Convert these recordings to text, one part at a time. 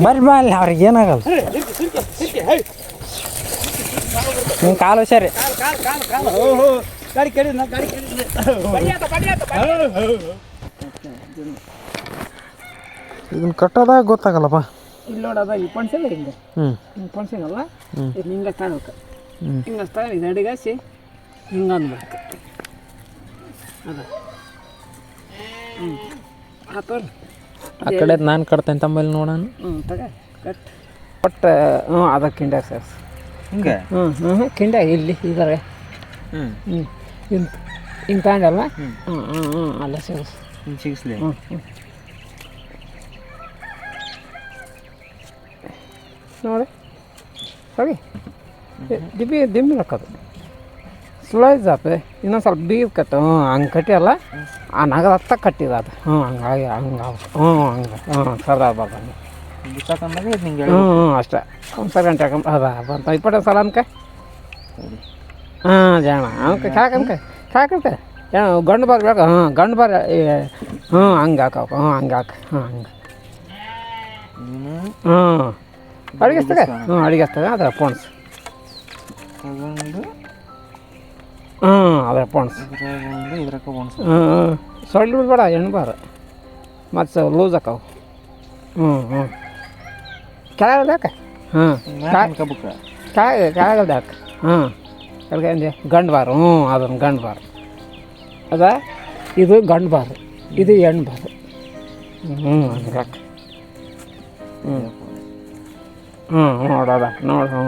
ಬರ್ರಿ ಬಾ ಅಲ್ಲಿ ಅವ್ರಿಗೆ ಏನಾಗಲ್ಲ. ನಿಮ್ಮ ಕಾಲು ಹುಷಾರಿ. ಇದನ್ನ ಕಟ್ಟೋದಾಗ ಗೊತ್ತಾಗಲ್ಲಪ್ಪ. ಇಲ್ಲಿ ನೋಡೋದ ಈ ಪಣ್ಸಲ್ಲ ಹಿಂಗೆ ಹಿಂಗೆ ಪಣ್ಸಂಗಲ್ಲ ಇದು ಹಿಂಗೆ ತಗೋಬೇಕು. ಹಿಂಗೆ ತಗೊಂಡು ಇದು ಅಡಿಗಾಸಿ ಹಿಂಗೆ ಅಂದ್ಬೇಕು. ಅದ ಆತೋರಿ ಆ ಕಡೆ ನಾನು ಕಟ್ತೇನೆ ತಮ್ಮಲ್ಲಿ ನೋಡೋಣ. ತಗ ಕಟ್ ಒಟ್ಟು ಅದಕ್ಕೆ ಕಿಂಡ್ಯಾಗ ಸರ್ ಹಿಂಗೆ ಕಿಂಡ್ಯಾಗ ಇಲ್ಲಿ ಇದಾರೆ. ಹಿಂಗೆ ಹಿಂಗೆ ತಗೊಂಡಲ್ಲ ಅಲ್ಲ ಸೇರಿಸ್ ಸಿಗಿಸ್ಲಿ. ನೋಡಿ ಸರಿ ದಿಮ್ಮಿ ಹಾಕೋದು ಸ್ಲೋ ಜಾಪೆ ಇನ್ನೊಂದು ಸ್ವಲ್ಪ ಬೀಗ ಕಟ್ಟು ಹಂಗೆ ಕಟ್ಟಿಯಲ್ಲ ಆ ನಗದ ಹತ್ತ ಕಟ್ಟಿದ ಅದು ಹಂಗಾಗಿ ಹಂಗೆ ಹಂಗೆ ಸರ್ದಾರ್ಬಾರ್ದು ಹಂಗೆ ಅಷ್ಟೇ ಒಂದು ಸರಿ ಗಂಟೆ ಹಾಕೊಂಡ್ ಅದ ಬಂತ ಇಪ್ಪತ್ತೊಂದು ಸಲ ಅನ್ಕ ಜಾಣ ಅವಕ್ಕೆ ಕಾಕನ್ಕ ಕಾಕಂತೆ ಗಂಡು ಬಾರ್ ಬೇಕು ಗಂಡು ಬಾರ್ ಹಂಗೆ ಹಾಕಬೇಕು ಹಂಗೆ ಹಾಕ ಹಂಗೆ ಅಡಿಗೆಸ್ತಾಗ ಅಡಿಗೆಸ್ತಾಗ ಅದರ ಪೋಣ್ಸ್ ಅದರ ಪೋಣ್ಸ್ ಸೊಳ್ಳೆ ಬಿಡ್ಬೇಡ ಎಣ್ಣೆ ಬಾರ ಮತ್ತು ಲೂಸ್ ಹಾಕವು ಕೆಳಗಲ್ದ ಹಾಕ ಕೆಳಗಲ್ದ ಹಾಕ ಕೆಳಗೆ ಗಂಡು ಬಾರು ಅದನ್ನು ಗಂಡು ಬಾರು ಅದ ಇದು ಗಂಡು ಬಾರು ಇದು ಹೆಣ್ಣು ಬಾರು ಅದಕ್ಕೆ ಹಾಕ ನೋಡೋದ ನೋಡು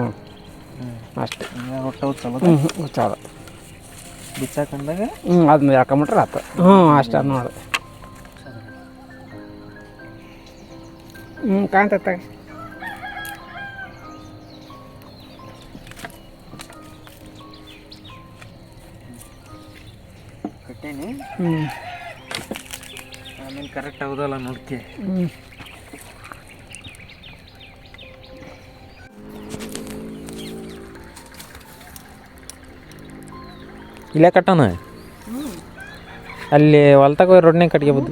ಅಷ್ಟೇ ಹುಚ್ಚಾದ ಬಿಚ್ಚಾಕೊಂಡಾಗ ಅದನ್ನ ಹಾಕೊಂಬಿಟ್ರೆ ಆತ ಅಷ್ಟೇ ನೋಡು ಕಾಣ್ತೈತೆ ಕಟ್ಟೇನಿ ಆಮೇಲೆ ಕರೆಕ್ಟ್ ಆಗೋದಲ್ಲ ನೋಡ್ತಿ. ಇಲ್ಲೇ ಕಟ್ಟೋಣ ಅಲ್ಲಿ ಹೊಲ್ತಾಗ ರೋಡ್ನಾಗ ಕಟ್ಗೆ ಬದ್ದು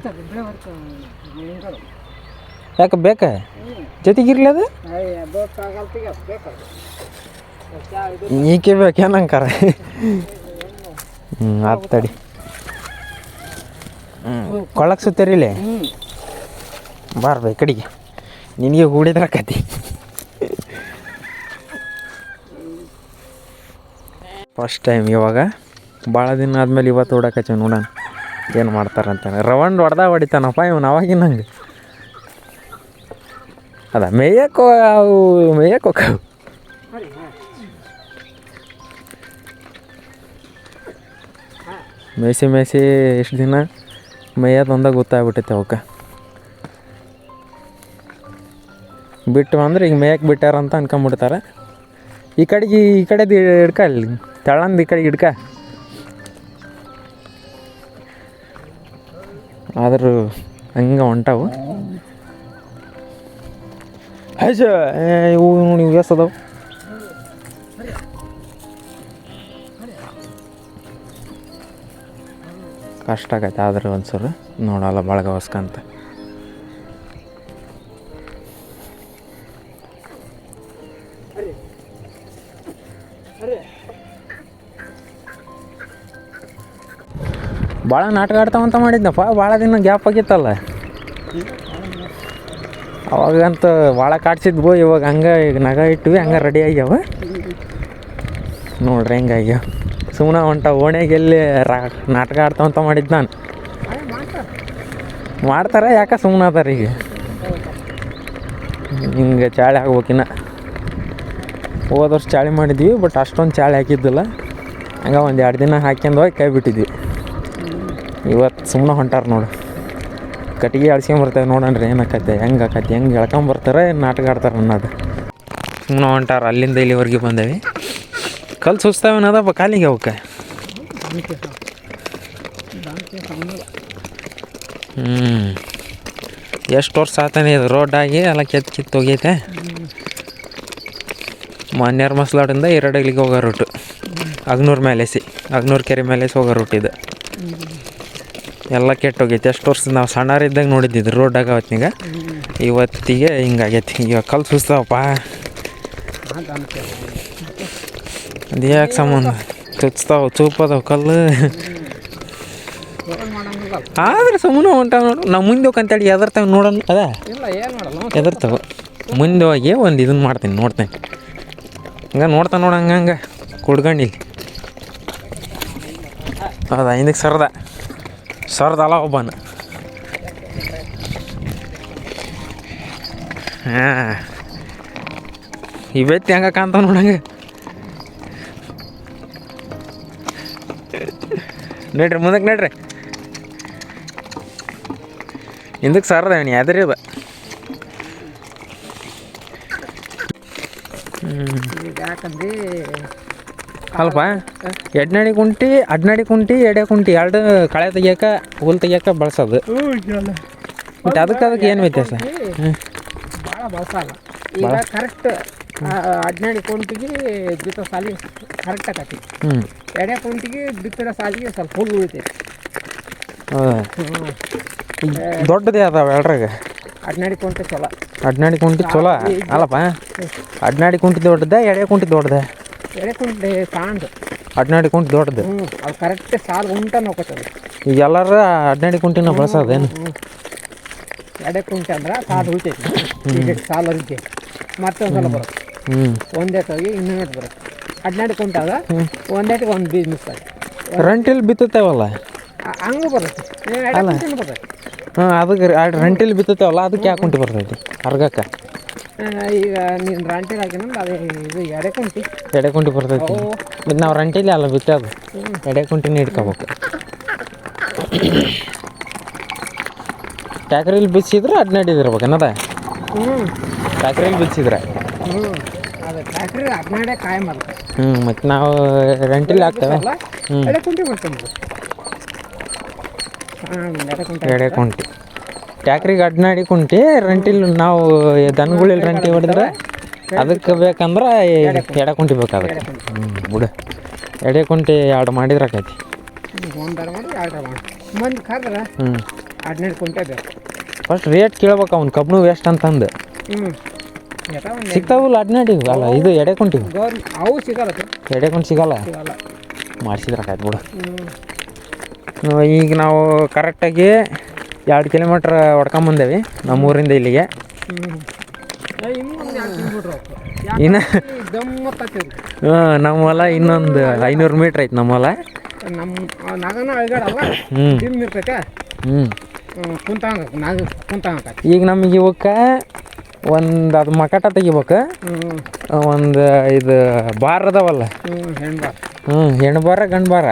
ಯಾಕೆ ಬೇಕಾ ಜೊತೆಗಿರ್ಲಿ ಅದು ಈಕೆ ಬೇಕೇನಂಕಾರ ಆತ್ ತಡಿ ಕೊಳ್ಳಕ್ಕೆ ಸುತ್ತರಿಲೆ ಬಾರ್ಬೇ ಕಡೆಗೆ ನಿನಗೆ ಹೂಡಿದ್ರ ಕತಿ ಫಸ್ಟ್ ಟೈಮ್ ಇವಾಗ ಭಾಳ ದಿನ ಆದಮೇಲೆ ಇವತ್ತು ಹೊಡಕಚ್ಚ ನೋಡೋಣ ಏನು ಮಾಡ್ತಾರಂತ. ರವಂಡ್ ಹೊಡಿತಾನಪ್ಪ ಇವನು ಅವಾಗಿನ ಹಂಗೆ ಅದ ಮೇಯಕ್ಕೋ ಅವು ಮೇಯಕ್ಕೋ ಮೇಯ್ಸಿ ಎಷ್ಟು ದಿನ ಮೇಯೋದು ಒಂದಾಗ ಗೊತ್ತಾಗ್ಬಿಟ್ಟೈತೆ ಅವಕ್ಕೆ. ಬಿಟ್ಟು ಅಂದ್ರೆ ಈಗ ಮೇಯಕ್ಕೆ ಬಿಟ್ಟಾರಂತ ಅನ್ಕೊಂಬಿಡ್ತಾರೆ. ಈ ಕಡೆದು ಹಿಡ್ಕ ಅಲ್ಲಿ ತಳಂದು ಈ ಕಡೆಗೆ ಹಿಡ್ಕ ಆದರೂ ಹಂಗೆ ಹೊಂಟಾವು. ಆಯ್ಸ ಇವು ನೋಡಿ ವ್ಯಾಸ ಅದಾವು. ಕಷ್ಟ ಆಗೈತೆ ಆದ್ರೆ ಒಂದ್ಸಲ ನೋಡಲ್ಲ ಬಳಗವಸ್ಕಂತ. ಭಾಳ ನಾಟಕ ಆಡ್ತಾವಂತ ಮಾಡಿದ್ನಪ್ಪ. ಭಾಳ ದಿನ ಗ್ಯಾಪ್ ಆಗಿತ್ತಲ್ಲ ಅವಾಗಂತ ಭಾಳ ಕಾಡ್ಸಿದ್ವು. ಇವಾಗ ಹಂಗೆ ಈಗ ನಗ ಇಟ್ವಿ ಹಂಗೆ ರೆಡಿ ಆಗ್ಯಾವ ನೋಡ್ರಿ ಹೆಂಗಾಗ್ಯಾವ. ಸುಮ್ಮನೆ ಹೊಂಟ ಓಣ್ಯಾಗ ಎಲ್ಲಿ ನಾಟಕ ಆಡ್ತಾವಂತ ಮಾಡಿದ್ದು ನಾನು. ಮಾಡ್ತಾರೆ ಯಾಕೆ ಸುಮ್ಮನೆ ಅದಾರ ಈಗ ಹಿಂಗೆ ಚಾಳಿ ಆಗ್ಬೇಕಿನ್ನ. ಹೋದ ವರ್ಷ ಚಾಳಿ ಮಾಡಿದ್ವಿ ಬಟ್ ಅಷ್ಟೊಂದು ಚಾಳಿ ಹಾಕಿದ್ದಿಲ್ಲ. ಹಂಗೆ ಒಂದು 2 ದಿನ ಹಾಕ್ಯಂದು ಹೋಗಿ ಕೈ ಬಿಟ್ಟಿದ್ವಿ. ಇವತ್ತು ಸುಮ್ಮನೆ ಹೊಂಟಾರ ನೋಡು ಕಟ್ಟಿಗೆ ಅಳ್ಸ್ಕೊಂಬರ್ತೇವೆ ನೋಡಣ್ರಿ ಏನಾಕತ್ತೆ ಹೆಂಗೆ ಆಕತಿ ಹೆಂಗೆ ಎಳ್ಕೊಂಬರ್ತಾರೆ ನಾಟಕ ಆಡ್ತಾರೆ ಅನ್ನೋದು. ಸುಮ್ಮನೆ ಹೊಂಟಾರ ಅಲ್ಲಿಂದ ಇಲ್ಲಿವರೆಗೆ ಬಂದೇವಿ. ಕಲ್ಲು ಸುಸ್ತಾವೇನದಪ್ಪ ಕಾಲಿಗೆ ಅವಕ್ಕೆ. ಎಷ್ಟು ವರ್ಷ ಆತಾನೆ ಇದು ರೋಡಾಗಿ ಎಲ್ಲ ಕಿತ್ತು ಹೋಗೈತೆ. ಮಾನ್ಯರ ಮಸ್ಲಾಡಿಂದ ಎರಡಗ್ಲಿಗೆ ಹೋಗೋ ರೂಟು ಅಗ್ನೂರು ಕೆರೆ ಮೇಲೆ ಹೋಗೋ ರೂಟ್ ಇದು. ಎಲ್ಲ ಕೆಟ್ಟೋಗೈತಿ. ಎಷ್ಟು ವರ್ಷದ ನಾವು ಸಣ್ಣರಿದ್ದಾಗ ನೋಡಿದ್ದಿದ್ದು ರೋಡಾಗ ಅವತ್ತಿನಾಗ, ಇವತ್ತಿಗೆ ಹಿಂಗಾಗೈತಿ. ಇವಾಗ ಕಲ್ಲು ಸುಸ್ತಾವಪ್ಪ, ಅದು ಯಾಕೆ ಸಂಬಂಧ ಚುಚ್ತಾವ, ಚೂಪದಾವ ಕಲ್ಲು. ಆದ್ರೆ ಸುಮ್ಮನೆ ಹೊಂಟಾವ ನೋಡು. ನಾವು ಮುಂದೆ ಹೋಗಂತೇಳಿ ಎದರ್ತಾವೆ ನೋಡೋಣ. ಅದ ಎದರ್ತಾವ ಮುಂದೆ ಹೋಗಿ ಒಂದು ಇದನ್ನು ಮಾಡ್ತೀನಿ, ನೋಡ್ತೇನೆ. ಹಂಗೆ ನೋಡ್ತಾ ನೋಡ ಹಂಗೆ ಕುಡ್ಕೊಂಡಿಲ್ಲಿ ಹೌದಾ. ಹಿಂದಕ್ಕೆ ಸರ್ದಲ್ಲ ಒಬ್ಬನ. ಹಾಂ ಇವೆತ್ತಿ ಹಂಗೆ ಕಾಣ್ತಾವ ನೋಡಂಗೆ. ನೋಡ್ರಿ ಮುಂದಕ್ಕೆ ನೋಡ್ರಿ, ಹಿಂದಕ್ಕೆ ಸರ್ದ ಅವನು ಯಾವ್ದ್ರಿ ಅದ. ಯಾಕಂದ್ರೆ ಅಲ್ಪ ಅಡ್ನಾಡಿ ಕುಂಟಿ ಎಡೆ ಕುಂಟಿ ಎರಡು ಕಳೆ ತೆಗಿಯೋಕೆ ಹುಲ್ ತೆಗಿಯೋಕೆ ಬಳಸೋದು. ಮತ್ತು ಅದಕ್ಕೆ ಏನು ವ್ಯತ್ಯಾಸ? ಭಾಳ ಬಳಸಲ್ಲ. ಈಗ ಕರೆಕ್ಟ್ ಅಡ್ನಾಡಿ ಕುಂಟಿಗೆ ಬಿತ್ತೋ ಸಾಲಿಗೆ ಕರೆಕ್ಟ್ ಆಕತಿ. ಎಡೆ ಕುಂಟಿಗೆ ಬಿತ್ತಿರೋ ಸಾಲಿಗೆ ಸ್ವಲ್ಪ ಹುಲ್ಲು ಉಳಿತೈತಿ. ದೊಡ್ಡದೇ ಅದಾವ ಎಲ್ರಾಗ. ಅಡ್ನಾಡಿ ಕುಂಟಿ ಚಲೋ. ಅಡ್ನಾಡಿ ಕುಂಟಿ ಚಲೋ ಅಲ್ಲಪ್ಪ. ಅಡ್ನಾಡಿ ಕುಂಟಿ ದೊಡ್ಡದ, ಎಡೆ ಕುಂಟಿ ದೊಡ್ಡದ? ಎಡೆ ಕುಂಟಿ ಸಾಂದ್, ಅಡ್ನಾಡಿ ಕುಂಟಿ ದೊಡ್ಡದು. ಅದು ಕರೆಕ್ಟ್ ಸಾಲು ಉಂಟ ನೋಡ್ಕೊತದೆ. ಈಗ ಎಲ್ಲರ ಅಡ್ನಾಡಿ ಕುಂಟಿನ ಬಳಸೋದೇನು? ಎಡೆ ಕುಂಟಿ ಅಂದ್ರೆ ಸಾಲು ಉಳಿತೈತಿ. ಈಗ ಸಾಲು ಅರಿಕೆ ಮತ್ತೊಂದು ಸಲ ಬರುತ್ತೆ. ಒಂದೇ ಹೋಗಿ ಇನ್ನೊಂದು ಬರುತ್ತೆ. ಅಡ್ನಾಡಿ ಕುಂಟಾಗ ಒಂದೇಟಿಗೆ ಒಂದು ಬೀಜ ಮಿಸ್ ಆಗಿ ರಂಟಿಲಿ ಬಿತ್ತುತ್ತೇವಲ್ಲ ಹಂಗೂ ಬರುತ್ತೆ. ಬರುತ್ತೆ. ಹಾಂ, ಅದಕ್ಕೆ ರಂಟಿಲಿ ಬಿತ್ತುತ್ತೇವಲ್ಲ, ಅದಕ್ಕೆ ಯಾಕೆ ಕುಂಟಿ ಬರ್ತೈತಿ ಅರ್ಗಕ್ಕೆ? ಈಗ ನೀನು ರಂಟಿಲಿ ಹಾಕಿನಂದ್ರೆ ಅದೇ ಇದು ಎಡೆ ಕುಂಟಿ. ಎಡೆ ಕುಂಟಿ ಬರ್ತೈತಿ. ಮತ್ತು ನಾವು ರಂಟಿಲಿ ಅಲ್ಲ ಬಿತ್ತೋದು, ಎಡೆ ಕುಂಟಿನೇ ಇಟ್ಕೋಬೇಕು. ಟ್ಯಾಕ್ರಿಲಿ ಬಿಚ್ಚಿದ್ರೆ ಅಡ್ನಾಡಿ ಇರ್ಬೇಕು ಅನ್ನೋದ. ಟ್ಯಾಕ್ರಿಲಿ ಬಿಚ್ಚಿದ್ರೆ ಅದು ಟ್ಯಾಕ್ರಿ ಅಡ್ನಾಡೆ ಕಾಯಿ ಮಾಡ್ತಾರೆ. ಮತ್ತು ನಾವು ರಂಟಿಲಿ ಹಾಕ್ತೇವೆ. ಎಡೆ ಕುಂಟಿ ಮಾಡ್ಕೊಂಡು ಎಡೆ ಕುಂಟಿ ಟ್ಯಾಕ್ರಿಗೆ ಅಡ್ನಾಡಿ ಕುಂಟಿ. ರಂಟಿಲಿ ನಾವು ದನಗಳಲ್ಲಿ ರಂಟಿ ಹೊಡೆದ್ರೆ ಅದಕ್ಕೆ ಬೇಕಂದ್ರೆ ಎಡೆ ಕುಂಟಿ ಬೇಕು ಅದಕ್ಕೆ. ಬಿಡು, ಎಡೆ ಕುಂಟಿ ಎರಡು ಮಾಡಿದ್ರೆ ಆಕೈತಿ. ಒಂದರ ಮಾಡಿ ಎರಡು ಮಾಡಿ ಮಂದಿ ಕರೆದ್ರೆ ಅಡ್ನಾಡಿ ಕುಂಟೆ ಬೇಕು. ಫಸ್ಟ್ ರೇಟ್ ಕೇಳ್ಬೇಕು ಅವ್ನು, ಕಬ್ಬು ವೇಸ್ಟ್ ಅಂತಂದು. ಸಿಗ್ತಾವಲ್ಲ ಅಡ್ನಾಡಿ ಅಲ್ಲ, ಇದು ಎಡೆ ಕುಂಟಿ ಅವು ಸಿಗಲ್ಲ. ಎಡೆ ಕುಂಟಿ ಸಿಗಲ್ಲ, ಮಾಡಿಸಿದ್ರೆ ಆಕೈತಿ ಬಿಡು. ಈಗ ನಾವು ಕರೆಕ್ಟಾಗಿ 2 ಕಿಲೋಮೀಟ್ರ್ ಹೊಡ್ಕೊಂಬಂದೇವಿ ನಮ್ಮೂರಿಂದ ಇಲ್ಲಿಗೆ. ಇನ್ನು ನಮ್ಮ ಹೊಲ ಇನ್ನೊಂದು 500 ಮೀಟ್ರ್ ಐತೆ ನಮ್ಮ ಹೊಲ. ಈಗ ನಮಗೆ ಇವಕ್ಕೆ ಒಂದು ಅದು ಮಕಟ ತೆಗಿಬೇಕು. ಒಂದು ಇದು ಬಾರ್ ಅದಾವಲ್ಲ, ಹೆಣ್ಣು ಬಾರ ಗಂಡು ಬಾರ,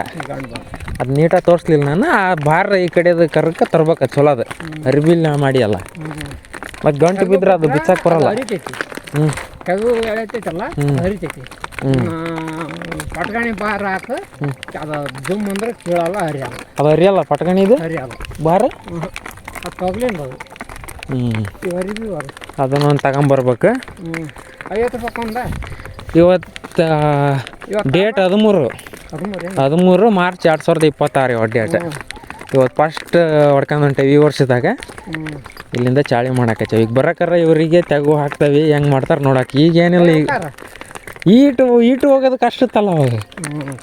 ಅದು ನೀಟಾಗಿ ತೋರಿಸ್ಲಿಲ್ಲ ನಾನು. ಆ ಬಾರ ಈ ಕಡೆದು ಕರ್ಕ ತರ್ಬೇಕು, ಚಲೋ ಅದು ಅರಿಬಿಲ್ ಮಾಡಿ ಅಲ್ಲ. ಮತ್ತು ಗಂಟು ಬಿದ್ರೆ ಅದು ಬಿಚ್ಚಕ್ಕೆ ಬರಲ್ಲ. ತೆಗು ಎಳತೈತಲ್ಲ ಹರಿತೈತಿ. ಪಟ್ಗಣಿ ಬಾರ ಹಾಕ ಅದು ಜುಮ್ ಅಂದ್ರೆ ಕೀಳಲ್ಲ, ಹರಿಯಲ್ಲ. ಅದು ಹರಿಯಲ್ಲ ಪಟ್ಗಣಿ, ಇದು ಹರಿಯಲ್ಲ ಬಾರ. ಅದು ತಗ್ಲೇನು ಅದು. ಹರಿಬಿ ಅದು ಅದನ್ನೊಂದು ತಗೊಂಬರ್ಬೇಕು. 50 ರೂಪಾಯಿ ಒಂದ. ಇವತ್ತು ಡೇಟ್ 13 ಮಾರ್ಚ್ 2026 ಡೇಟ್. ಇವತ್ತು ಫಸ್ಟ್ ಹೊಡ್ಕೊಂಡು ಹೊಂಟೇವಿ ಈ ವರ್ಷದಾಗ. ಇಲ್ಲಿಂದ ಚಾಳಿ ಮಾಡಾಕತ್ತೇವೆ. ಈಗ ಬರಕರ ಇವರಿಗೆ ತೆಗು ಹಾಕ್ತೇವೆ, ಹೆಂಗೆ ಮಾಡ್ತಾರೆ ನೋಡಕ್ಕೆ. ಈಗ ಏನಿಲ್ಲ, ಈಗ ಈಟು ಹೋಗೋದು ಕಷ್ಟ ಇತ್ತಲ್ಲ ಅವಾಗ.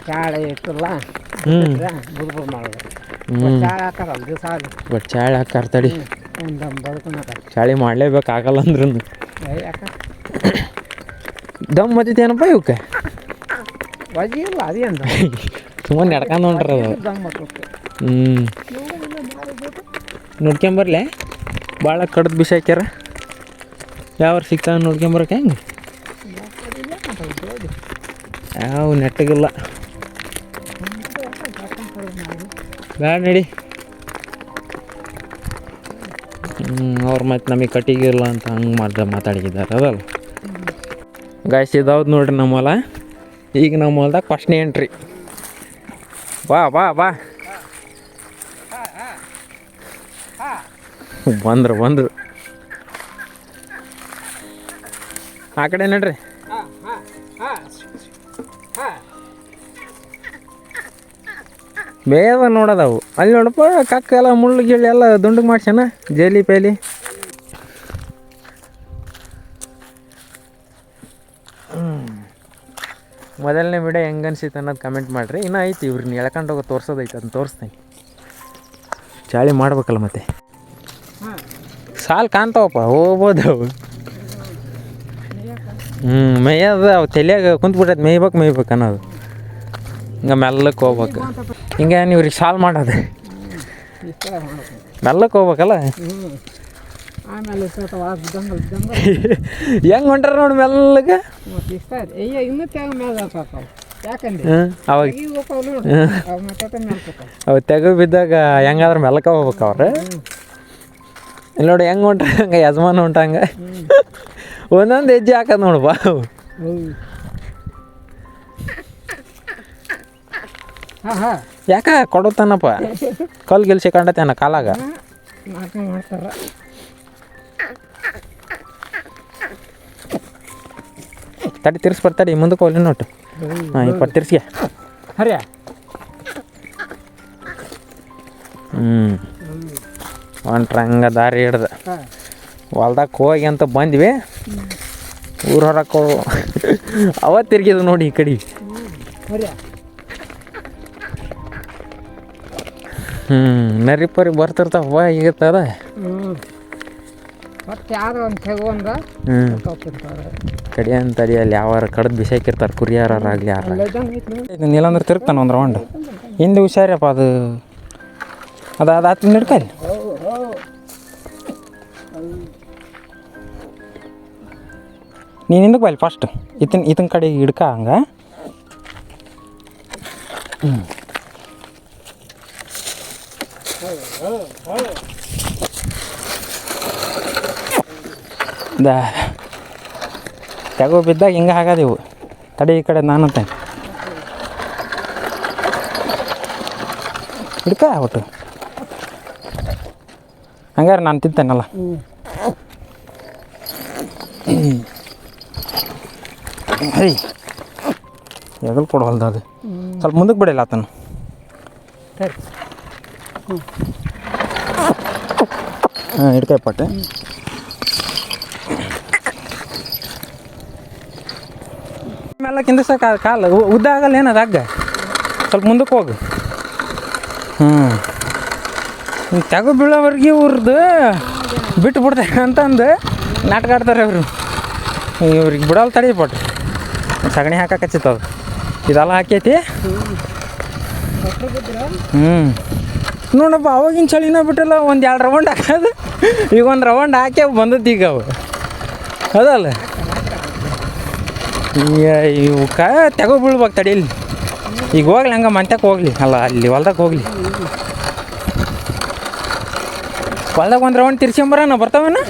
ಚಾಳೆ ಇಟ್ಟಲ್ಲ ಬುದ್ ಮಾಡೋದು. ಚಾಳೆ ಹಾಕಾರಲ್ಲ ದಿವಸ. ಬಟ್ ಚಾಳಿ ಹಾಕಾರ ತಡಿ, ಚಾಳಿ ಮಾಡಲೇಬೇಕಾಗಲ್ಲ ಅಂದ್ರೂ. ದಮ್ ಮತ್ತೇನಪ್ಪ ಇವಕ್ಕೆ ವಜಿ ಇಲ್ಲ, ಅದೇನು ಸುಮ್ಮನೆ ನಡ್ಕೊಂಡು ಹೊಂಟ್ರ ಅದು. ನೋಡ್ಕೊಂಬರ್ಲೆ, ಭಾಳ ಕಡ್ದು ಬಿಸಿ ಹಾಕ್ಯಾರ. ಯಾವ ಸಿಗ್ತಾವೆ ನೋಡ್ಕೊಂಬರಕ್ಕೆ. ಹೆಂಗೆ ಯಾವ ನೆಟ್ಟಗಿಲ್ಲ, ಬ್ಯಾಡ ನಡಿ. ಅವ್ರು ಮತ್ತು ನಮಗೆ ಕಟ್ಟಿಗಿಲ್ಲ ಅಂತ ಹಂಗೆ ಮಾತಾಡಿದ್ದಾರೆ ಅದಲ್ಲ. ಗಾಯ್ಸ್ ಇದಾವ್ದು ನೋಡ್ರಿ ನಮ್ಮ ಹೊಲ. ಈಗ ನಮ್ಮ ಹೊಲ್ದಾಗ ಫಸ್ಟ್ನೇ ಎಂಟ್ರಿ. ಬಾ ಬಾ ಬಾ ಬಂದರು ಆ ಕಡೆ ನಡ್ರಿ. ಬೇಗ ನೋಡೋದವು. ಅಲ್ಲಿ ನೋಡಪ್ಪ ಕಕ್ಕ ಎಲ್ಲ ಮುಳ್ಳು ಗಿಳ್ಳು ಎಲ್ಲ ದುಂಡಗೆ ಮಾಡ್ಸ್ಯಾನ ಜೇಲಿ ಪೇಲಿ. ಮೊದಲನೇ ವಿಡಿಯೋ ಹೆಂಗೆ ಅನ್ಸಿತ್ತು ಅನ್ನೋದು ಕಮೆಂಟ್ ಮಾಡಿರಿ. ಇನ್ನೂ ಐತಿ ಇವ್ರನ್ನ ಎಳ್ಕೊಂಡು ಹೋಗೋ ತೋರ್ಸೋದೈತೆ, ಅದನ್ನ ತೋರಿಸ್ತೀನಿ. ಚಾಳಿ ಮಾಡ್ಬೇಕಲ್ಲ ಮತ್ತೆ. ಸಾಲು ಕಾಣ್ತಾವಪ್ಪ, ಹೋಗ್ಬೋದು ಅವು. ಮೇಯ್ಯದ ಅವು ತಲೆಯಾಗ ಕುಂತ್ಬಿಟ್ಟೈತೆ, ಮೇಯ್ಬೇಕು ಅನ್ನೋದು. ಹಿಂಗೆ ಮೆಲ್ಲಕ್ಕೆ ಹೋಗ್ಬೇಕು. ಹಿಂಗೆ ಇವ್ರಿಗೆ ಸಾಲು ಮಾಡೋದು ಮೆಲ್ಲಕ್ಕೆ ಹೋಗ್ಬೇಕಲ್ಲ. ಆಮೇಲೆ ಹೆಂಗೆ ಹೊಂಟಾರ ನೋಡಿ ಮೆಲ್ಲಗೆ. ಅವಾಗ ಅವು ತೆಗೆ ಬಿದ್ದಾಗ ಹೆಂಗಾದ್ರೆ ಮೆಲ್ಲಕ್ಕೆ ಹೋಗ್ಬೇಕು ಅವ್ರು. ಇಲ್ಲಿ ನೋಡಿ ಹೆಂಗೆ ಹೊಂಟ್ರ ಹಂಗೆ ಯಜಮಾನ ಹೊಂಟಂಗೆ ಒಂದೊಂದು ಹೆಜ್ಜೆ ಹಾಕದ್ ನೋಡಪ್ಪ. ಯಾಕ ಕೊಡುತ್ತಾನಪ್ಪ, ಕಲ್ಲು ಗಿಲ್ಸಿ ಕಂಡತೇನ ಕಾಲಾಗ. ಮಾಡ್ತಾರ ತಡಿ ತಿರ್ಸ್ಬರ್ತಾಡಿ, ಮುಂದಕ್ಕೆ ಹೋಗ್ಲಿ ನೋಟು. ಹಾಂ, ಇಪ್ಪತ್ತು ತಿರ್ಸಿಗೆ ಹರಿಯ. ಹೊಂಟ್ರ ಹಂಗೆ ದಾರಿ ಹಿಡ್ದು ಹೊಲ್ದಕ್ಕೆ ಹೋಗಿ ಅಂತ ಬಂದ್ವಿ. ಊರು ಹೊರಕ್ಕೆ ಅವತ್ತು ತಿರ್ಗಿದ ನೋಡಿ ಈ ಕಡೆ. ನರಿ ಪರಿ ಬರ್ತಿರ್ತಾವ ಈಗತ್ತದ. ಮತ್ತೆ ಯಾರು ಒಂದು ತೆಗೊಂಡ ಕಡಿ ಅಂತಡಿ ಅಲ್ಲಿ ಯಾವಾರ ಕಡ್ದು ಬಿಸಾಕಿರ್ತಾರೆ, ಕುರಿಯಾರಾಗಲಿ ಯಾರ. ನೀಲಂದ್ರೆ ತಿರುಗ್ತಾನೆ ಒಂದು ರೌಂಡ್. ಹಿಂದೆ ಹುಷಾರಪ್ಪ, ಅದು ಆತು ಹಿಡ್ಕಲ್ಲಿ. ನೀನು ಹಿಂದಕ್ಕೆ ಬಲ್ಲಿ ಫಸ್ಟ್ ಈತನ ಕಡೆಗೆ ಹಿಡ್ಕ ಹಂಗೆ. ತೆಗೋ ಬಿದ್ದಾಗ ಹಿಂಗೆ ಹಾಗಾದಿವು. ತಡೆ ಈ ಕಡೆ ನಾನಂತ ಹಿಡ್ಕ ಒಟ್ಟು ಹಂಗಾರೆ ನಾನು ತಿಂತೇನಲ್ಲ. ಹೈ ಎಗಲ್ ಕೊಡವಲ್ದ ಅದು. ಸ್ವಲ್ಪ ಮುಂದಕ್ಕೆ ಬಿಡಿಲ್ಲ ಆತನ. ಹಾಂ, ಹಿಡ್ಕಾಯಿ ಪಟ್ಟೆ. ಮೇಲೆ ಕಿಂದಿಸಕ ಕಾಲು ಉದ್ದ ಆಗಲ್ಲ ಏನದು ಹಗ್ಗ. ಸ್ವಲ್ಪ ಮುಂದಕ್ಕೆ ಹೋಗು. ತೆಗು ಬೀಳೋವರೆಗೆ ಇವ್ರದ್ದು ಬಿಟ್ಟು ಬಿಡ್ತಾರೆ ಅಂತಂದು ನಾಟಕ ಆಡ್ತಾರೆ ಅವರು. ಇವ್ರಿಗೆ ಬಿಡೋಲ್ಲ ತಡಿಪಟ್ಟು ಸಗಣಿ ಹಾಕಕ್ಕಚ್ಚಿತ್ತದು. ಇದೆಲ್ಲ ಹಾಕೈತಿ. ನೋಡಪ್ಪ, ಅವಾಗಿನ ಚಳಿನ ಬಿಟ್ಟಿಲ್ಲ. ಒಂದು 2 ರೌಂಡ್ ಹಾಕೋದು, ಈಗ ಒಂದು ರೌಂಡ್ ಹಾಕಿ ಬಂದದ್ದು ಈಗ ಅವು ಅದಲ್ಲ. ಇವಕ್ಕ ತೆಗೋ ಬೀಳ್ಬೇಕು ತಡೀಲಿ. ಈಗ ಹೋಗ್ಲಿ ಹಂಗೆ ಮಂತ್ಯಕ್ಕೆ ಹೋಗ್ಲಿ, ಅಲ್ಲ ಅಲ್ಲಿ ಹೊಲ್ದಾಗ ಹೋಗ್ಲಿ. ಹೊಲ್ದಾಗ ಒಂದು ರೌಂಡ್ ತಿರ್ಸ್ಕೊಂಬರೋಣ, ಬರ್ತಾವೇನ?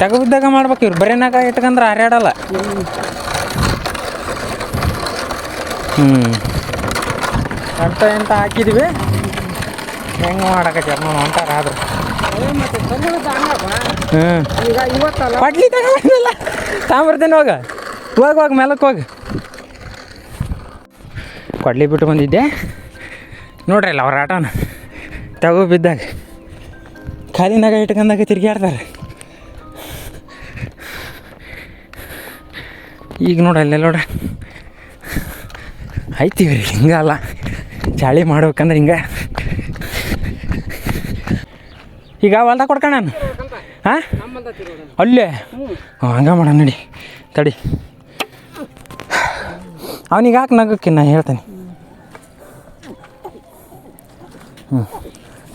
ತೆಗೋ ಬಿದ್ದಾಗ ಮಾಡ್ಬೇಕು. ಇವ್ರು ಬರೀನಾಗ ಇಟ್ಕಂದ್ರೆ ಹರ್ಯಾಡಲ್ಲ. ಎಂತ ಹಾಕಿದ್ವಿ, ಹೆಂಗೆ ಮಾಡಕತ್ತಿ ನೋಡಿ ಹೊಂಟಾರ. ಆದ್ರೆ ಕೊಡ್ಲಿ ತಗೊಂಡಿಲ್ಲ, ತಗೊಂಬರ್ತೇನೆ. ಹೋಗ ಮೇಲಕ್ಕೆ ಹೋಗಿ. ಕೊಡ್ಲಿ ಬಿಟ್ಟು ಬಂದಿದ್ದೆ ನೋಡ್ರಿ ಅಲ್ಲ ಅವ್ರ ಆಟನ. ತಗೋ ಬಿದ್ದಾಗ ಖಾಲಿನಾಗ ಇಟ್ಕೊಂಡಾಗ ತಿರ್ಗಾಡ್ತಾರೆ. ಈಗ ನೋಡ್ರಿ ಅಲ್ಲೇ ನೋಡ್ರಿ ಐತಿವಿ. ಹಿಂಗಲ್ಲ, ಚಾಳಿ ಮಾಡ್ಬೇಕಂದ್ರೆ ಹಿಂಗೆ. ಈಗ ಹೊಲ್ದಾಗ ಕೊಡ್ಕಣ ನಾನು. ಹಾಂ, ಅಲ್ಲೇ ಹಂಗೆ ಮಾಡೋಣ ನಡಿ. ತಡಿ ಅವನಿಗೆ ಹಾಕಿ ನಗಕ್ಕೆ ನಾ ಹೇಳ್ತೇನೆ.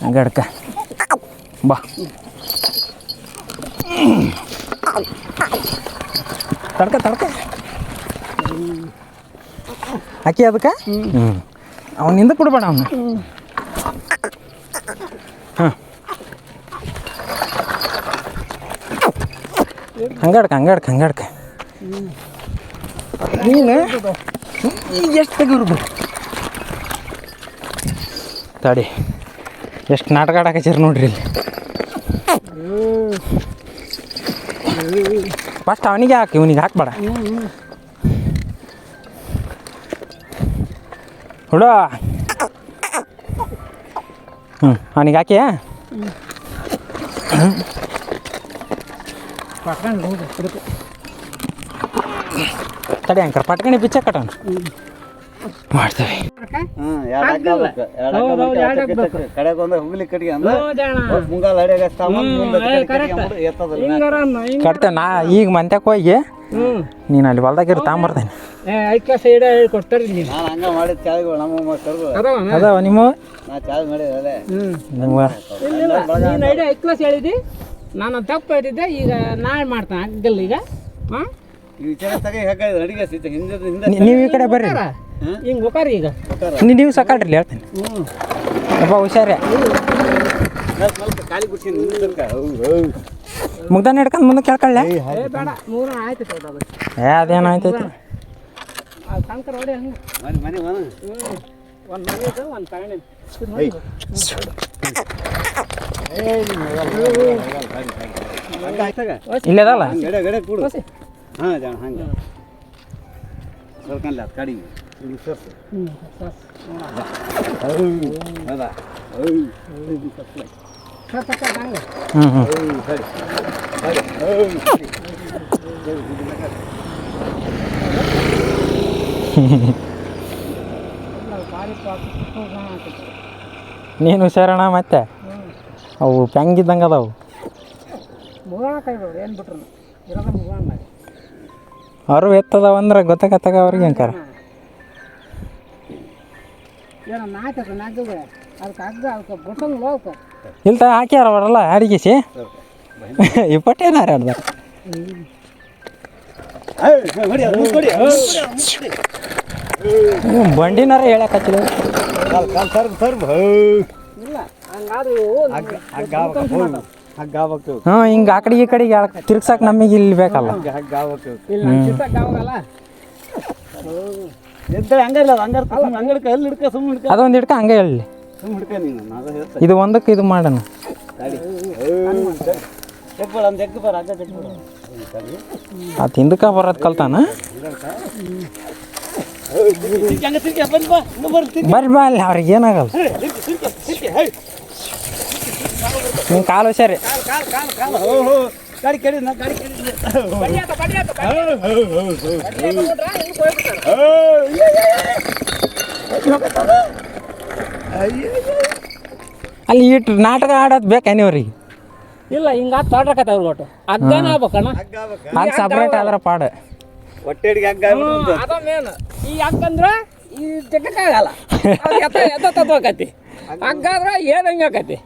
ಹಂಗೆ ಅಡ್ಕ ಬಾ. ತಡ್ಕ ಹಾಕಿ ಅದಕ್ಕೆ. ಅವನಿಂದ ಕೊಡ್ಬೇಡ ಅವನು. ಹಾಂ, ಹಂಗಾಡ್ಕ ನೀನು ಎಷ್ಟು ತೆಗಿರ್ಬೇಕು. ತಡಿ, ಎಷ್ಟು ನಾಟಕ ಆಡಕಚ್ಚಾರ ನೋಡ್ರಿ ಇಲ್ಲಿ. ಫಸ್ಟ್ ಅವನಿಗೆ ಹಾಕಿ, ಇವನಿಗೆ ಹಾಕ್ಬೇಡ. ಹುಡ ಅವನಿಗೆ ಹಾಕಿ ಪಟ್ಕೊಂಡು ಹೋಗಿ ಬಿಡುತ್ತೆ. ತಡಿ ಅಂಕರ್ ಪಟ್ಕಣಿ ಬಿಚ್ಚ ಕಟ್ಟೋಣ ಮಾಡ್ತೇವೆ. ಕಟ್ತೆ ನಾ ಈಗ ಮಂತ್ಯಕ್ಕೆ ಹೋಗಿ ನೀನು ಅಲ್ಲಿ ಹೊಲ್ದಾಗಿರು ತಗೊಂಬರ್ತೇನೆ. ಅದಾವ ನಿಮ್ಮ ಹೇಳಿದಿ ನಾನು ತಪ್ಪು ಹೇಳಿದ್ದೆ. ಈಗ ನಾಳೆ ಮಾಡ್ತಾನೆ ಆಗಲ್ಲ ಈಗ. ಹಾಂ ನೀವು ಈ ಕಡೆ ಬರ್ರಿ, ಹಿಂಗೆ ಹೋಗಾರಿ ಈಗ ನೀವು ಸಕಾಳ್ರಿ ಹೇಳ್ತೀನಿ. ಅಪ್ಪ ಹುಷಾರೇ ಮುಗ್ದಾನ ಹಿಡ್ಕೊಂಡು ಮುಂದೆ ಕೇಳ್ಕೊಳ್ಳೆ. ಬೇಡ ಮೂರು ಆಯ್ತು ಅದೇನು ಆಯ್ತೈತಿ ಶಂಕರ್ ಹೊಡಿ ಹಂಗೆ ಒಂದು ಮನೆ ಇದೆ ಒಂದು ತಗೊಂಡಿ ಇಲ್ಲದಲ್ಲ ಹಾಂ ಜಾಣ ಹಂಗೆ ಸರ್ಕಲ್ಲ ಕಡಿ ಹೌದಾ ನೀನು ಹುಷಾರಣ ಮತ್ತೆ ಅವು ಪ್ಯಾಂಗಿದ್ದಂಗೆ ಅದಾವು. ಏನು ಬಿಟ್ರು ಇರೋದ ಮುಗಾಣ ಅವರು ಎತ್ತದವ ಅಂದ್ರೆ ಗೊತ್ತಾಗತ್ತಾಗ ಅವ್ರಿಗೆ ಅಂಕಾರ ಏನೋ ನಾಲ್ಕು ನಾಲ್ಕು ಅದಕ್ಕೆ ಹಗ್ಗ ಅದಕ್ಕೆ ಬುಟ್ಟಂಗೆ ಹೋಗ್ಕ ಇಲ್ತ ಹಾಕ್ಯಾರ ಅವರೆಲ್ಲ ಅಡಿಗೆಸಿ ಇಪ್ಪಟ್ಟೇನಾರ ಆಡ್ದಾರ. ಬಂಡಿನಾರ ಹೇಳಕತ್ತಿಲ್ಲ. ಇಲ್ಲ ಹಂಗಾದ್ರೆ ಹ್ಞೂ ಹಿಂಗೆ ಆ ಕಡೆಗೆ ಈ ಕಡೆಗೆ ತಿರ್ಗ್ಸಕ್ಕೆ ನಮಗೆ ಇಲ್ಲಿ ಬೇಕಲ್ಲ. ಇಲ್ಲ ಚಿತ್ತಾಗಲ್ಲ ಅದೊಂದು ಹಿಡ್ಕ ಹಂಗೆ ಹೇಳಿ. ಇದು ಒಂದಕ್ಕೆ ಇದು ಮಾಡೋಣ. ಅದು ಹಿಂದಕ್ಕೆ ಬರೋದು ಕಲ್ತಾನ. ಬರ್ರಿ ಬಾ ಅಲ್ಲಿ ಅವ್ರಿಗೆ ಏನಾಗಲ್ಲ. ನಿಮ್ಮ ಕಾಲು ಹುಷಾರಿ. ಅಲ್ಲಿ ಇಟ್ಟು ನಾಟಕ ಆಡೋದು ಬೇಕಾ ನೀವ್ರಿಗೆ? ಇಲ್ಲ ಹಿಂಗ ತೋಟಕತ್ತ ಅವ್ರು ಒಟ್ಟು ಹಗ್ಗನ ಆಗ್ಬೇಕಣ್ಣ. ಹಂಗ ಸಪ್ರೇಟ್ ಆದ್ರೆ ಪಾಡು ಹೊಟ್ಟೆಡಿಗೆ ಹಗ್ಗ ಅದ ಮೇನ್. ಈ ಹಗ್ಗಂದ್ರೆ ಈ ಜಗಕ್ಕಾಗಲ್ಲ ತತ್ವಕತಿ. ಹಗ್ಗ ಆದ್ರೆ ಏನು ಹಂಗೆ ಆಕತಿ.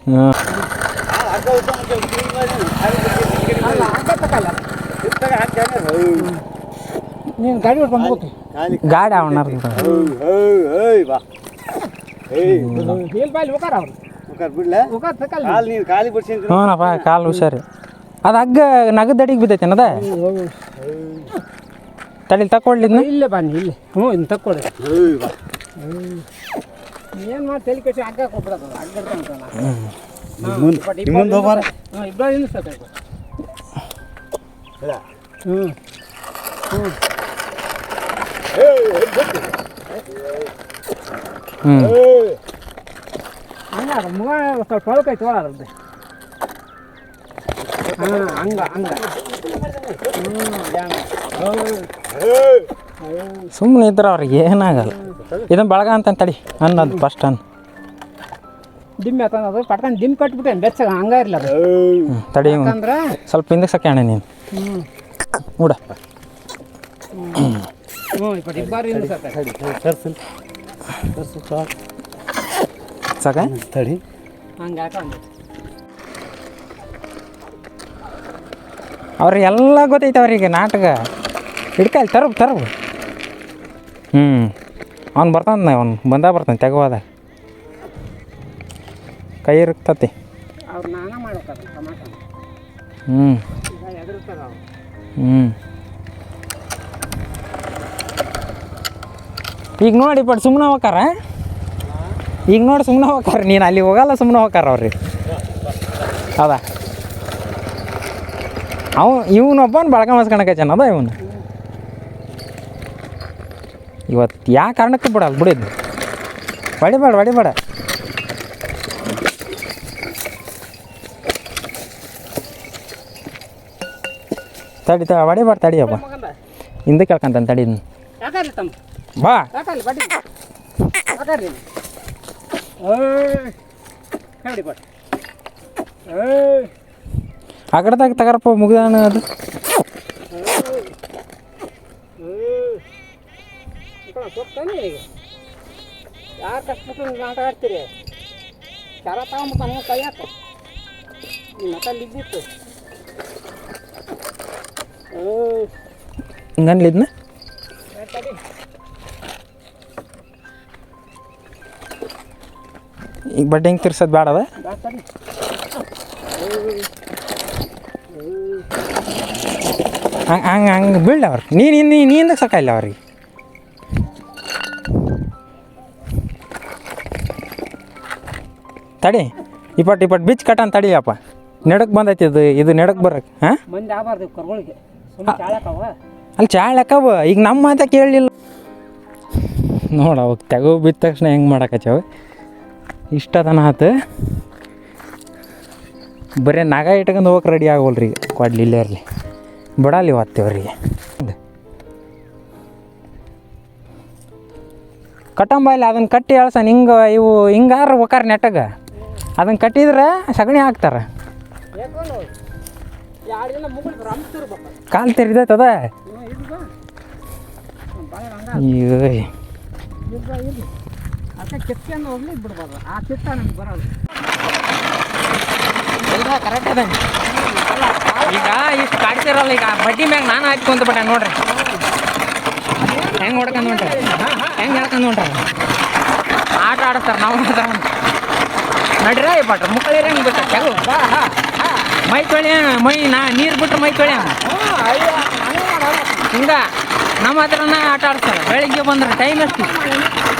ನೀನು ಗಾಡಿ ಹೊಡ್ಕೊಂಡು ಹೋಗ್ತಿ. ಗಾಡಿ ಅವನ ಬಾಯಲ್ಲಿ ಹೋಗಾರ ಅವ್ರು ಹ್ಞೂನಪ್ಪ ಕಾಲು ಹುಷಾರಿ. ಅದು ಹಗ್ಗ ನಗದಡಿಗೆ ಬಿದ್ದೈತೆ ಅನ್ನದ ತಡಿ ತಗೊಳ್ಳಿದ್ನ ಇಲ್ಲೇ ಬನ್ನಿ ಇಲ್ಲಿ. ಇನ್ನು ತಕ್ಕೊಡಿ. ಏನು ಮಾಡಿ ತಲೆ ಕೆಟ್ಟಿ ಹಗ್ಗ ಕೊಟ್ಬಿಡೋದು. ಹಗ್ಗ ಇಬ್ಬರು ನಿಲ್ಲಿಸ್ಬೇಕು. ಹಂಗ ಮುಗ ಸ್ವಲ್ಪ ಹೊಳಕೈತಿ ಒಳಗಡೆ. ಹಂಗ ಹಂಗ ಸುಮ್ಮನೆ ಇದ್ರೆ ಅವ್ರಿಗೆ ಏನಾಗಲ್ಲ. ಇದನ್ನು ಬೆಳಗ ಅಂತ ತಡಿ ಅನ್ನೋದು ಫಸ್ಟ್ ಅನ್ನ ಡಿಮ್ಮಿ ಆತಂದು ಪಟ್ಕೊಂಡು ಡಿಮ್ ಕಟ್ಬಿಟ್ಟೇನು ಬೆಚ್ಚಗ ಹಂಗ ಇರಲಿ ಅದು. ತಡಿ ಯಾಕಂದ್ರೆ ಸ್ವಲ್ಪ ಹಿಂದಕ್ಕೆ ಸಾಕ್ಯಾಣ ನೀನು ಕೂಡ. ಇಪ್ಪತ್ತು ಇಬ್ಬರು ಹಿಂದೆ ಸಾಕ ತಡಿ ಹಂಗೆ ಹಾಕೊಂಡು ಅವ್ರಿಗೆಲ್ಲ ಗೊತ್ತೈತೆ ಅವ್ರಿಗೆ ನಾಟಕ. ಹಿಡ್ಕಲ್ಲಿ ತರಬ್ ಅವ್ನು ಬರ್ತಾನೆ, ಅವ್ನು ಬರ್ತಾನೆ ತೆಗೋದ ಕೈ ಇರುತ್ತತಿ. ಅವ್ರು ನಾನ ಮಾಡ್ತಾರೆ ಟಮಾಟ. ಎದುರ್ತಾರೆ ಅವ್ರು. ಈಗ ನೋಡಿ ಬಟ್ ಸುಮ್ಮನೆ ಹೋಗಾರ. ಈಗ ನೋಡಿ ಸುಮ್ಮನೆ ಹೋಗಾರ. ನೀನು ಅಲ್ಲಿ ಹೋಗಲ್ಲ, ಸುಮ್ಮನೆ ಹೋಗಾರ ಅವ್ರಿ. ಹೌದಾ ಇವನೊಬ್ಬನ ಬಳಕ ಮಸ್ಕೊಳಕೈತೇನ ಅದ ಇವನು. ಇವತ್ತು ಯಾವ ಕಾರಣಕ್ಕೆ ಬಿಡಲ್ಲ ಬಿಡಿದ್ದು. ಹೊಡಿಬೇಡ ತಡಿ ಹೊಡಿಬಾರ್ದು ತಡಿಯಪ್ಪ ಮಗಂದ ಹಿಂದೆ ಕೇಳ್ಕೊಂತಾನೆ ತಡಿ ಇದ್ನ. ಯಾಕಾರ್ರಿ ತಮ್ಮ ಬಾ ಯಾಕಾರ್ರಿ ಬಡ್ಡಿ ಯಾಕಾರ್ರಿ ಹೇಳಿ ಬಟ್ ಆ ಕಡೆದಾಗ ತಗರಪ್ಪ ಮುಗಿದಾನ ಅದು ಸೊಪ್ತಾನೆ ಈಗ ಯಾರು ಕಷ್ಟಪಟ್ಟು ನಾಟಕ ಆಡ್ತೀರಿ ಚಾರ ತಗೊಂಬಿಟ್ಟು ನಮ್ಮ ಕೈ ಹಾಕ ನಿಮ್ಮ ಮಕ್ಕಳು ಇದ್ದಿತ್ತು ಹಿಂಗನ್ಲಿ ಇದನ್ನ ಈಗ ಬಡ್ಡಿ ಹಿಂಗೆ ತಿರ್ಸೋದು ಬೇಡ ಅದ ಹಂಗೆ ಬೀಳ್ದ ಅವ್ರಿಗೆ ನೀನು ಸಾಕಾಯಿಲ್ಲ ಅವ್ರಿಗೆ ತಡಿ ಇಪ್ಪಟ್ಟು ಬಿಚ್ ಕಟ್ಟನ್ ತಡಿಯಪ್ಪ ನೆಡಕ್ಕೆ ಬಂದೈತಿ ಇದು ನೆಡಕ್ಕೆ ಬರಕ್ಕೆ ಹಾಂ ಮಂದಿ ಆಗಬಾರ್ದು ಕರ್ಗಳಿಗೆ ಸುಮ್ಮನೆ ಚಾಳಕವ ಅಲ್ಲಿ ಚಾಳಕ್ಕವ ಈಗ ನಮ್ಮ ಮಾತ ಕೇಳಲಿಲ್ಲ ನೋಡು ಅವಾಗ ತೆಗೋ ಬಿದ್ದ ತಕ್ಷಣ ಹೆಂಗೆ ಮಾಡಕತ್ತವ ಇಷ್ಟದನ ಆತು ಬರೀ ನಗ ಇಟ್ಕೊಂಡು ಹೋಗಕ್ಕೆ ರೆಡಿ ಆಗೋಲ್ರಿ ಈಗ ಕೊಡ್ಲಿ ಇಲ್ಲೇ ಇರಲಿ ಬಿಡಲ್ಲ ಇವತ್ತು ಅವ್ರಿಗೆ ಕಟ್ಟಂಬಲ್ಲಿ ಅದನ್ನು ಕಟ್ಟಿ ಎಳ್ಸನ್ ಹಿಂಗೆ ಇವು ಹಿಂಗಾರ ಹೋಕಾರ ನೆಟ್ಟಗೆ ಅದನ್ನು ಕಟ್ಟಿದ್ರೆ ಸಗಣಿ ಹಾಕ್ತಾರೆ ಕಾಲು ತೆರಿದೈತದ ಅಯ್ಯೋ ಕಿತ್ಕೊಂಡು ಹೋಗ್ಲಿ ಬಿಡ್ಬೋದು ಆ ಚಿತ್ತ ನನಗೆ ಬರೋದು ಕರೆಕ್ಟ್ ಅದ ಈಗ ಇಷ್ಟು ಕಾಡ್ತಿರಲ್ಲ ಈಗ ಬಡ್ಡಿ ಮ್ಯಾಗ ನಾನು ಹಾಕ್ಕೊಂತ ಬಿಟ್ಟ ನೋಡ್ರಿ ಹೆಂಗೆ ಹೊಡ್ಕೊಂಡು ಹೊಂಟ್ರಿ ಹೆಂಗೆ ಹೇಳ್ಕೊಂಡು ಹೊಂಟ್ರಿ ಆಟ ಆಡಿಸ್ತಾರೆ ನಾವು ನಡ್ರಿ ಬಟ್ರ ಮುಕ್ಕಳಿ ಹೆಂಗೆ ಬಿಟ್ಟ ತೆಗು ಮೈ ತೊಳಿ ನೀರು ಬಿಟ್ರೆ ಮೈ ತೊಳಿ ಹಿಂಗೆ ನಮ್ಮ ಹತ್ರನ ಆಟ ಆಡಿಸ್ತಾರೆ ಬೆಳಿಗ್ಗೆ ಬಂದ್ರೆ ಟೈಮ್ ಎಷ್ಟು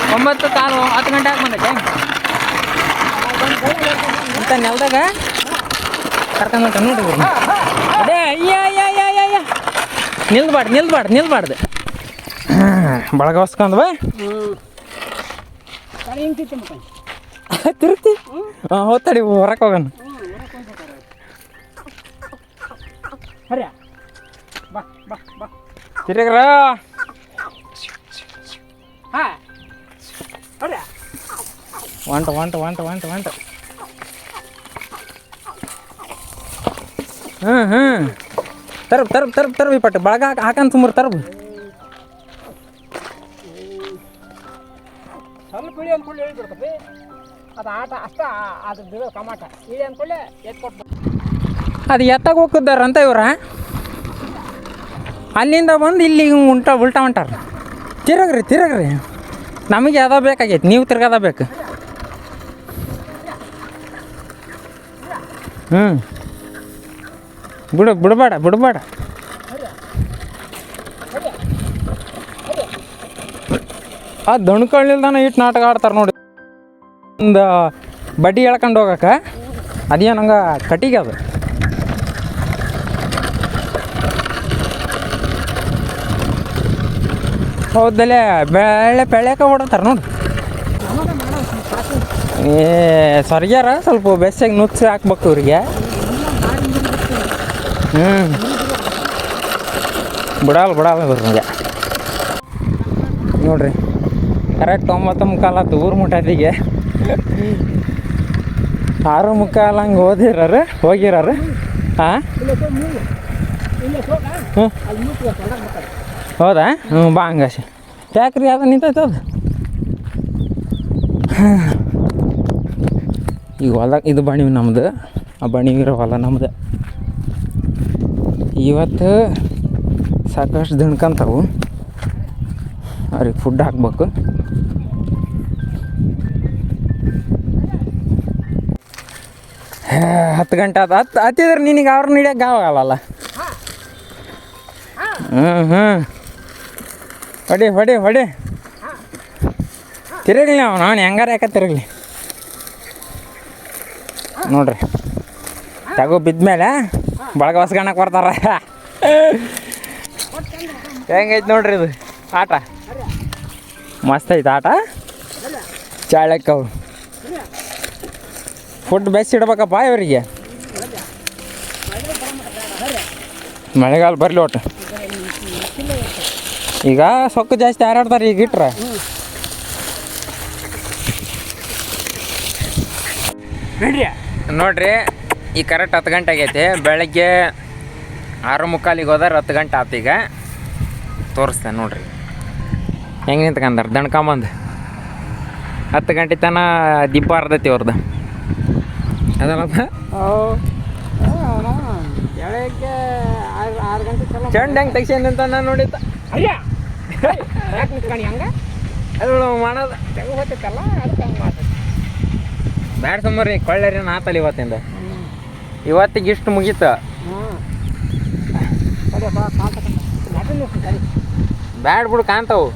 9 ಕಾಲು 10 ಗಂಟೆ ಆಗಿ ಬಂದ ಟೈಮ್ ಇಂಥ ನೆಲದಾಗ ಕರ್ಕೊಂಡ್ ನೋಡ್ರಿ ಅದೇ ಅಯ್ಯ ನಿಲ್ಬಾರ್ದು ಬಳಗಸ್ಕೊಂಡ್ ಬಾ ತಿರುಗ್ತಿ ಹಾಂ ಹೋಗ್ತಾಡಿ ಹೊರಕ್ಕೆ ಹೋಗೋಣ ತಿರುಗ್ರ ಒಂಟ ಹಾಂ ತರಬ್ ಈ ಪಟ್ಟು ಬಳಗ ಹಾಕಂತ ಸುಮಾರು ತರಬ್ ಸ್ವಲ್ಪ ಇಳಿ ಅಂದ್ಕೊಳ್ಳಿ ಹೇಳ್ಬಿಡ್ತಪ್ಪಿ ಅದು ಆಟ ಅಷ್ಟ ಅದು ಬಿಡೋ ಕಮಾಟ ಇಳಿ ಅಂದ್ಕೊಳ್ಳೆ ಎತ್ಕೊಟ್ಟು ಅದು ಎತ್ತಾಗ ಹೋಗಿದ್ದಾರಂತ ಇವ್ರ ಅಲ್ಲಿಂದ ಬಂದು ಇಲ್ಲಿ ಉಲ್ಟಾ ಹೊಂಟಾರ ತಿರಗ್ರಿ ನಮಗೆ ಅದ ಬೇಕಾಗೈತಿ ನೀವು ತಿರ್ಗದ ಬೇಕು ಬಿಡಬೇಡ ಆ ದಣ್ಕಳ್ಳಿಲ್ದಾನ ಇಟ್ಟು ನಾಟಕ ಆಡ್ತಾರೆ ನೋಡಿ ಒಂದು ಬಡ್ಡಿ ಎಳ್ಕೊಂಡು ಹೋಗಕ್ಕೆ ಅದೇನು ಹಂಗೆ ಕಟ್ಟಿಗೆ ಅದು ಹೌದಲ್ಲೇ ಬೆಳ್ಯಾಕ ಓಡತ್ತಾರ ನೋಡಿ ಸರ್ಗ್ಯಾರ ಸ್ವಲ್ಪ ಬೆಸ್ಸಾಗಿ ನುಚ್ಚು ಹಾಕ್ಬೇಕು ಇವ್ರಿಗೆ ಬಿಡಲ್ಲ ಇವ್ರಿಗೆ ನೋಡ್ರಿ ಕರೆಕ್ಟ್ 9 ಮುಕ್ಕಾಲು ಆತು ಊರು ಮುಟ್ಟತಿಗೆ 6 ಮುಕ್ಕಾಲು ಹಂಗೆ ಹೋಗಿರಾರು ಹಾಂ ಹೌದಾ ಬಾ ಹಂಗಾಸಿ ಯಾಕ್ರಿ ಅದು ನಿಂತೈತೆ ಅದು ಈಗ ಹೊಲ ಇದು ಬಣಿವಿ ನಮ್ದು ಆ ಬಣಿವಿರೋ ಹೊಲ ನಮ್ದು ಇವತ್ತು ಸಾಕಷ್ಟು ದಣ್ಕಂತಾವು ಅವ್ರಿಗೆ ಫುಡ್ ಹಾಕ್ಬೇಕು 10 ಗಂಟೆ ಆತು ಹತ್ತಿದ್ರೆ ನಿನಗೆ ಅವ್ರನ್ನ ಹಿಡಿಯೋಕೆ ಆಗಲ್ಲ ಹೊಡಿ ತಿರುಗಲಿ ಅವನು ಹೆಂಗಾರ ಯಾಕೆ ತಿರುಗಲಿ ನೋಡ್ರಿ ತಗೋ ಬಿದ್ಮೇಲೆ ಬಳಗ ಹೊಸ್ಗಣಕ್ಕೆ ಬರ್ತಾರ ಹೆಂಗೈತೆ ನೋಡ್ರಿ ಇದು ಆಟ ಮಸ್ತ್ ಐತೆ ಆಟ ಚಾಳಕ್ಕವು ಫುಡ್ ಬೆಸ್ಟ್ ಇಡ್ಬೇಕಪ್ಪ ಇವರಿಗೆ ಮಳೆಗಾಲ ಬರಲಿ ಒಟ್ಟು ಈಗ ಸೊಕ್ಕು ಜಾಸ್ತಿ ಹಾರಾಡ್ತಾರೆ ಈಗ ಇಟ್ರೆ ನೋಡ್ರಿ ಈಗ ಕರೆಕ್ಟ್ 10 ಗಂಟೆ ಆಗೈತಿ ಬೆಳಗ್ಗೆ 6:45 ಹೋದ್ರೆ 10 ಗಂಟೆ ಆತು ಈಗ ತೋರಿಸ್ತೇನೆ ನೋಡ್ರಿ ಹೆಂಗೆ ನಿಂತ್ಕಂದಾರ ದಣ್ಕಂಬಂದು 10 ಗಂಟೆ ತನಕ ದೀಪ ಅರ್ಧತಿ ಅವ್ರದ್ದು ಅದಲ್ಲಪ್ಪ ಬೆಳಗ್ಗೆ 6 ಗಂಟೆ ಚಲೋ ಚೆಂಡು ಹೆಂಗೆ ತೆಗ್ಸ್ಯಾನ ಅಂತ ನಾನು ನೋಡಿದ್ದ ಅಯ್ಯ ಯಾಕೆ ನಿಂತ್ಕೊಂಡು ಹಂಗೆ ಅದು ಮಾಡೋದು ತೆಗೆ ಹೋಗ್ತೈತಲ್ಲ ಅದಕ್ಕೆ ಹಂಗೆ ಮಾಡ್ತೈತೆ ಬ್ಯಾಡ ಸುಮ್ಮರಿ ಕೊಳ್ಳೇರಿ ಆತಲ್ಲ ಇವತ್ತಿಂದ ಇವತ್ತಿಗೆ ಇಷ್ಟು ಮುಗೀತು ಸರಿಯಪ್ಪ ಸರಿ ಬ್ಯಾಡ ಬಿಡು ಕಾಣ್ತಾವು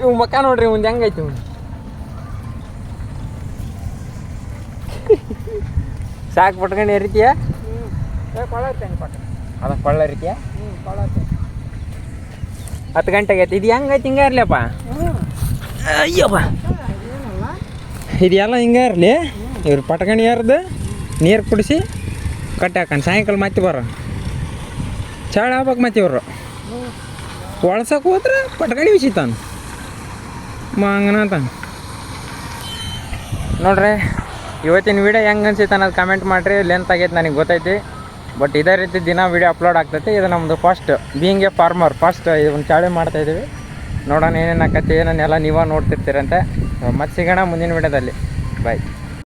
ಇವ್ ಮಕ್ಕ ನೋಡ್ರಿ ಮುಂದೆ ಹೆಂಗೈತಿ ಇವ್ನು ಸಾಕು ಪಟ್ಕೊಂಡು ಏರಿತೀಯ ಕೊಳ್ಳೈತೇನೆ ಪಟ್ಟ ಅದ ಕೊಳ್ಳ ರೀತಿಯ ಕೊಳ್ಳೈತೆ 10 ಗಂಟೆಗೆ ಐತಿ ಇದು ಹೆಂಗೈತಿ ಹಿಂಗೆ ಇರ್ಲಿಯಪ್ಪ ಅಯ್ಯಪ್ಪ ಇದೆಲ್ಲ ಹಿಂಗೆ ಇರಲಿ ಇವ್ರು ಪಟ್ಕಣಿ ಯಾರ್ದು ನೀರು ಕುಡಿಸಿ ಕಟ್ಟಿ ಹಾಕೊಂಡು ಸಾಯಂಕಾಲ ಮತ್ತೆ ಬರೋ ಚಾಳ ಆಗ್ಬೇಕು ಮತ್ತೆ ಇವರು ಒಳ್ಸಕ್ಕೆ ಹೋದ್ರೆ ಪಟ್ಕಣಿ ಬಿಸಿತಾನ ಹಂಗನಂತ ನೋಡ್ರಿ ಇವತ್ತಿನ ವೀಡಿಯೋ ಹೆಂಗೆ ಅನ್ಸಿತ್ತು ಅನ್ನೋದು ಕಮೆಂಟ್ ಮಾಡಿರಿ ಲೆಂತ್ ಆಗೈತೆ ನನಗೆ ಗೊತ್ತೈತಿ ಬಟ್ ಇದೇ ರೀತಿ ದಿನ ವೀಡಿಯೋ ಅಪ್ಲೋಡ್ ಆಗ್ತೈತಿ ಇದು ನಮ್ಮದು first being A farmer first ಒಂದು ಚಾಳಿ ಮಾಡ್ತಾಯಿದ್ದೀವಿ ನೋಡೋಣ ಏನೇನು ಆಕತಿ ಏನೇನೆಲ್ಲ ನೀವೇ ನೋಡ್ತಿರ್ತೀರಂತೆ ಮತ್ತೆ ಸಿಗೋಣ ಮುಂದಿನ ವೀಡಿಯೋದಲ್ಲಿ ಬಾಯ್